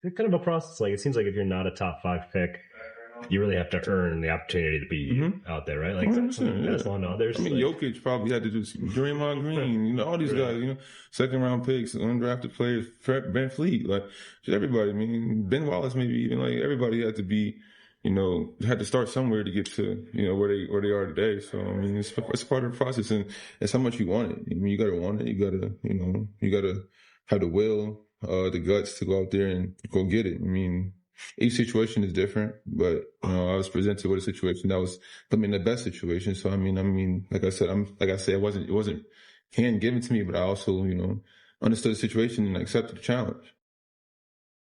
it's kind of a process. Like, it seems like if you're not a top 5 pick, you really have to earn the opportunity to be out there, right? Like, that's one others. I mean, Jokic probably had to do Draymond Green, all these guys, second round picks, undrafted players, Ben Fleet, like just everybody. I mean, Ben Wallace, maybe even, like, everybody had to be, had to start somewhere to get to, where they are today. So, I mean, it's part of the process, and it's how much you want it. I mean, you got to want it. You got to have the will, the guts to go out there and go get it. I mean, each situation is different, but I was presented with a situation that was, the best situation. So I mean, like I said, it wasn't hand given to me, but I also, understood the situation and accepted the challenge.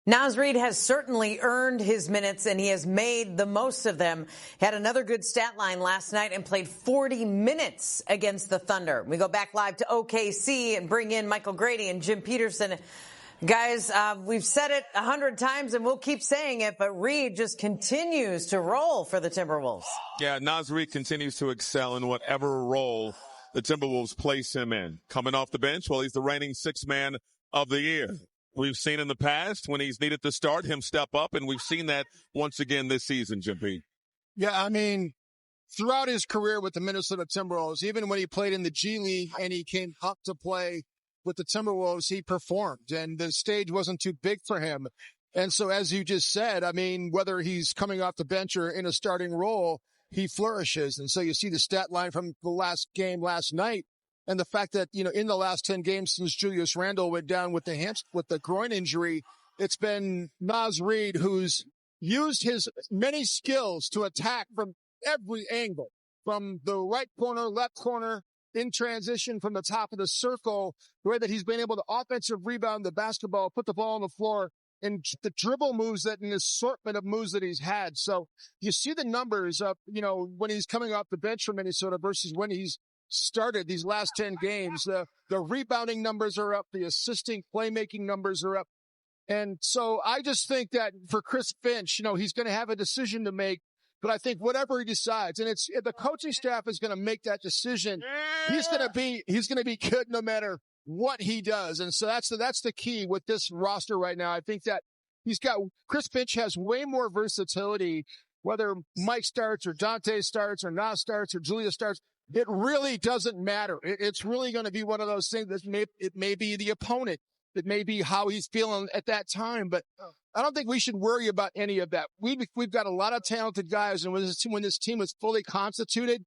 Naz Reid has certainly earned his minutes, and he has made the most of them. He had another good stat line last night and played 40 minutes against the Thunder. We go back live to OKC and bring in Michael Grady and Jim Peterson. Guys, we've said it 100 times and we'll keep saying it, but Reid just continues to roll for the Timberwolves. Yeah, Naz Reid continues to excel in whatever role the Timberwolves place him in. Coming off the bench, well, he's the reigning sixth man of the year. We've seen in the past when he's needed to start, him step up, and we've seen that once again this season, Jim Pete. Yeah, I mean, throughout his career with the Minnesota Timberwolves, even when he played in the G League and he came up to play with the Timberwolves, he performed, and the stage wasn't too big for him. And so, as you just said, I mean, whether he's coming off the bench or in a starting role, he flourishes. And so you see the stat line from the last game last night, and the fact that, in the last 10 games since Julius Randle went down with the groin injury, it's been Naz Reid who's used his many skills to attack from every angle, from the right corner, left corner, in transition from the top of the circle, the way that he's been able to offensive rebound the basketball, put the ball on the floor, and the dribble moves that an assortment of moves that he's had. So you see the numbers of, when he's coming off the bench for Minnesota versus when he's started these last 10 games. The rebounding numbers are up. The assisting playmaking numbers are up. And so I just think that for Chris Finch, he's going to have a decision to make. But I think whatever he decides, and if the coaching staff is going to make that decision, he's going to be good no matter what he does. And so that's the key with this roster right now. I think that Chris Finch has way more versatility, whether Mike starts or Dante starts or Nas starts or Julia starts. It really doesn't matter. It's really going to be one of those things that it may be the opponent. It may be how he's feeling at that time, but I don't think we should worry about any of that. We've got a lot of talented guys, and when this team is fully constituted,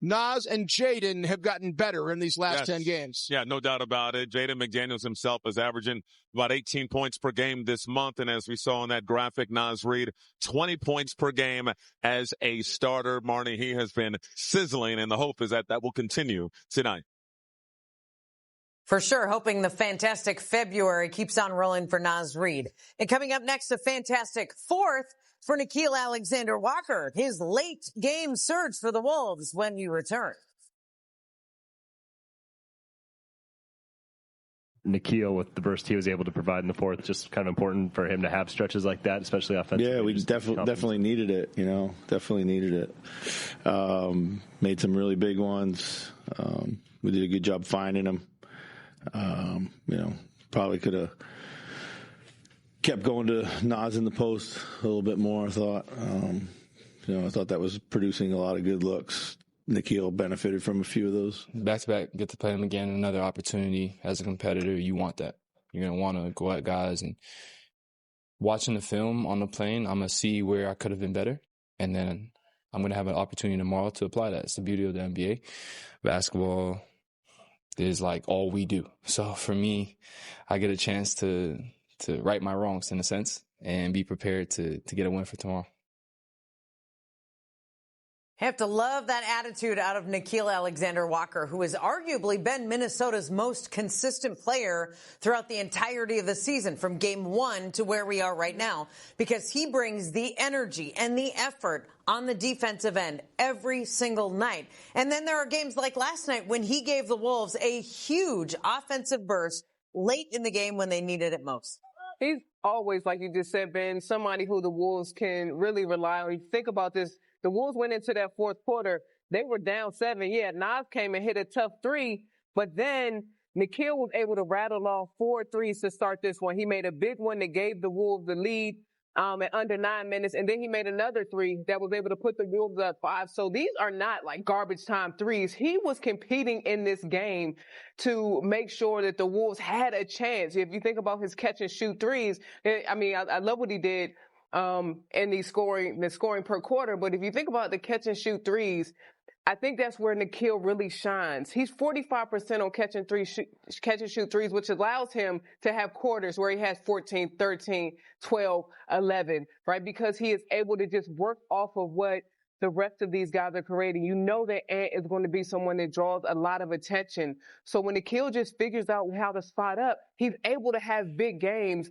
Naz and Jaden have gotten better in these last 10 games. Yeah, no doubt about it. Jaden McDaniels himself is averaging about 18 points per game this month, and as we saw in that graphic, Naz Reid, 20 points per game as a starter. Marnie, he has been sizzling, and the hope is that will continue tonight. For sure, hoping the fantastic February keeps on rolling for Naz Reid. And coming up next, a fantastic fourth for Nickeil Alexander-Walker, his late game surge for the Wolves when you return. Nickeil, with the burst he was able to provide in the fourth, just kind of important for him to have stretches like that, especially offensively. Yeah, we definitely needed it, definitely needed it. Made some really big ones. We did a good job finding them. Probably could have kept going to Naz in the post a little bit more, I thought. I thought that was producing a lot of good looks. Nickeil benefited from a few of those. Back-to-back, get to play him again, another opportunity. As a competitor, you want that. You're going to want to go at guys. And watching the film on the plane, I'm going to see where I could have been better. And then I'm going to have an opportunity tomorrow to apply that. It's the beauty of the NBA. Basketball is like all we do. So for me, I get a chance to right my wrongs in a sense and be prepared to get a win for tomorrow. Have to love that attitude out of Nickeil Alexander-Walker, who has arguably been Minnesota's most consistent player throughout the entirety of the season, from game one to where we are right now, because he brings the energy and the effort on the defensive end every single night. And then there are games like last night when he gave the Wolves a huge offensive burst late in the game when they needed it most. He's always, like you just said, Ben, somebody who the Wolves can really rely on. You think about this. The Wolves went into that fourth quarter. They were down 7. Yeah, Nas came and hit a tough 3, but then Nikhil was able to rattle off 4 threes to start this one. He made a big one that gave the Wolves the lead at under 9 minutes, and then he made another 3 that was able to put the Wolves at 5. So these are not like garbage time threes. He was competing in this game to make sure that the Wolves had a chance. If you think about his catch and shoot threes, I mean, I love what he did in the scoring per quarter. But if you think about the catch and shoot threes, I think that's where Nikhil really shines. He's 45% on catch and shoot threes, which allows him to have quarters where he has 14, 13, 12, 11, right? Because he is able to just work off of what the rest of these guys are creating. You know that Ant is going to be someone that draws a lot of attention. So when Nikhil just figures out how to spot up, he's able to have big games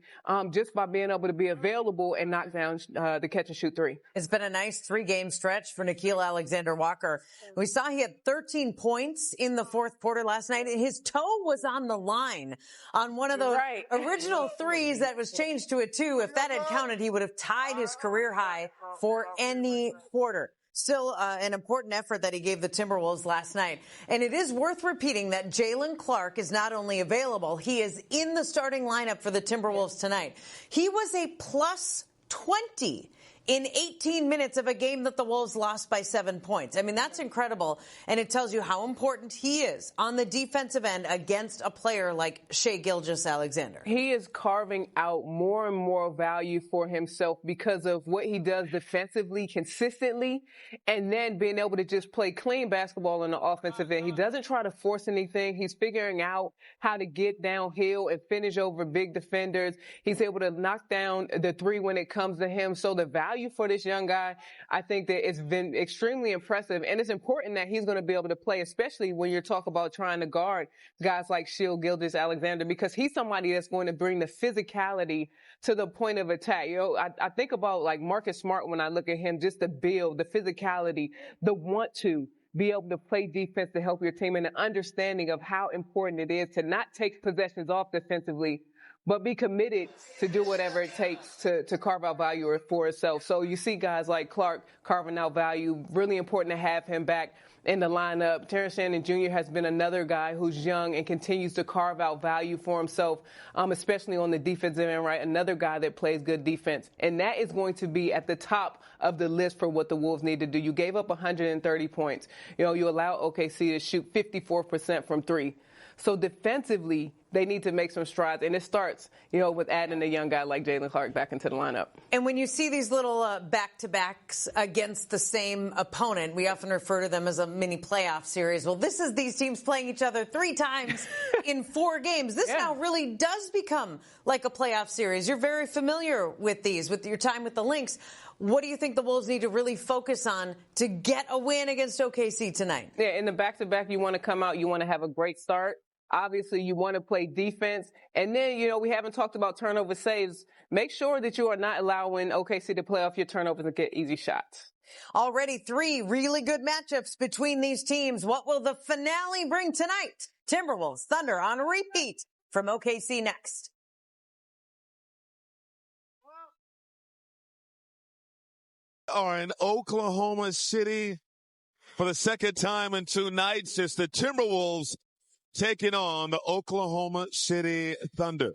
just by being able to be available and knock down the catch and shoot 3. It's been a nice 3-game stretch for Nikhil Alexander-Walker. We saw he had 13 points in the fourth quarter last night, and his toe was on the line on one of the original threes that was changed to a 2. If that had counted, he would have tied his career high for any quarter. Still an important effort that he gave the Timberwolves last night. And it is worth repeating that Jalen Clark is not only available, he is in the starting lineup for the Timberwolves tonight. He was a plus 20 in 18 minutes of a game that the Wolves lost by 7 points. I mean, that's incredible. And it tells you how important he is on the defensive end against a player like Shai Gilgeous-Alexander. He is carving out more and more value for himself because of what he does defensively consistently, and then being able to just play clean basketball on the offensive end. He doesn't try to force anything. He's figuring out how to get downhill and finish over big defenders. He's able to knock down the 3 when it comes to him. So the value for this young guy, I think that it's been extremely impressive. And it's important that he's going to be able to play, especially when you're talking about trying to guard guys like Shai Gilgeous-Alexander, because he's somebody that's going to bring the physicality to the point of attack. You know, I think about like Marcus Smart when I look at him, just the build, the physicality, the want to be able to play defense to help your team, and the understanding of how important it is to not take possessions off defensively, but be committed to do whatever it takes to carve out value for itself. So you see guys like Clark carving out value. Really important to have him back in the lineup. Terrence Shannon Jr. has been another guy who's young and continues to carve out value for himself, especially on the defensive end, right? Another guy that plays good defense. And that is going to be at the top of the list for what the Wolves need to do. You gave up 130 points. You know, you allow OKC to shoot 54% from 3. So defensively, they need to make some strides. And it starts, you know, with adding a young guy like Jalen Clark back into the lineup. And when you see these little back-to-backs against the same opponent, we often refer to them as a mini playoff series. Well, this is these teams playing each other 3 times in 4 games. This now really does become like a playoff series. You're very familiar with these, with your time with the Lynx. What do you think the Wolves need to really focus on to get a win against OKC tonight? Yeah, in the back-to-back, you want to come out, you want to have a great start. Obviously, you want to play defense. And then, you know, we haven't talked about turnover saves. Make sure that you are not allowing OKC to play off your turnovers and get easy shots. Already 3 really good matchups between these teams. What will the finale bring tonight? Timberwolves, Thunder on repeat from OKC next. Are in Oklahoma City for the second time in 2 nights. It's the Timberwolves taking on the Oklahoma City Thunder.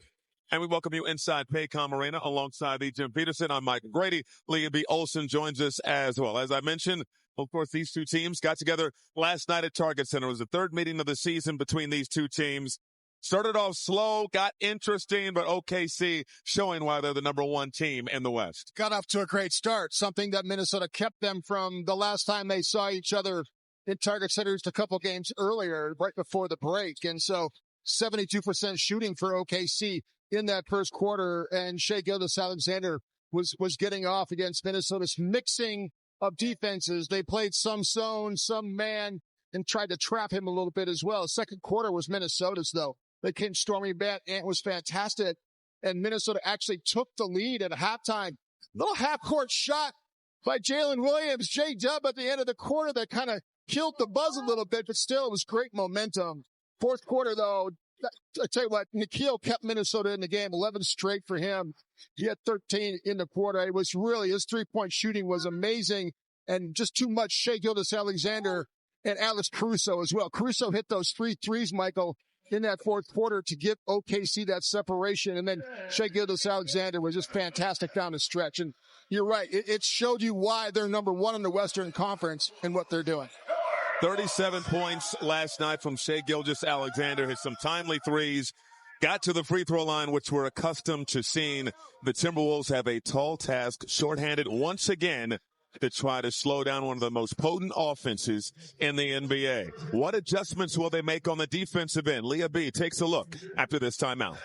And we welcome you inside Paycom Arena alongside Jim Peterson. I'm Mike Grady. Leah B. Olson joins us as well. As I mentioned, of course, these 2 teams got together last night at Target Center. It was the 3rd meeting of the season between these 2 teams. Started off slow, got interesting, but OKC showing why they're the number 1 team in the West. Got off to a great start, something that Minnesota kept them from the last time they saw each other in Target Center just a couple games earlier, right before the break. And so 72% shooting for OKC in that first quarter. And Shai Gilgeous-Alexander was getting off against Minnesota's mixing of defenses. They played some zone, some man, and tried to trap him a little bit as well. Second quarter was Minnesota's, though. They came storming back. Ant was fantastic. And Minnesota actually took the lead at halftime. Little half-court shot by Jalen Williams, J-Dub at the end of the quarter that kind of killed the buzz a little bit, but still it was great momentum. Fourth quarter, though, I tell you what, Nikhil kept Minnesota in the game, 11 straight for him. He had 13 in the quarter. It was really, his 3-point shooting was amazing, and just too much Shai Gilgeous-Alexander and Alex Caruso as well. Caruso hit those 3 threes, Michael, in that fourth quarter to give OKC that separation. And then Shai Gilgeous-Alexander was just fantastic down the stretch. And you're right. It showed you why they're number one in the Western Conference and what they're doing. 37 points last night from Shai Gilgeous-Alexander. Hit some timely threes. Got to the free throw line, which we're accustomed to seeing. The Timberwolves have a tall task, shorthanded once again, to try to slow down one of the most potent offenses in the NBA. What adjustments will they make on the defensive end? Leah B takes a look after this timeout.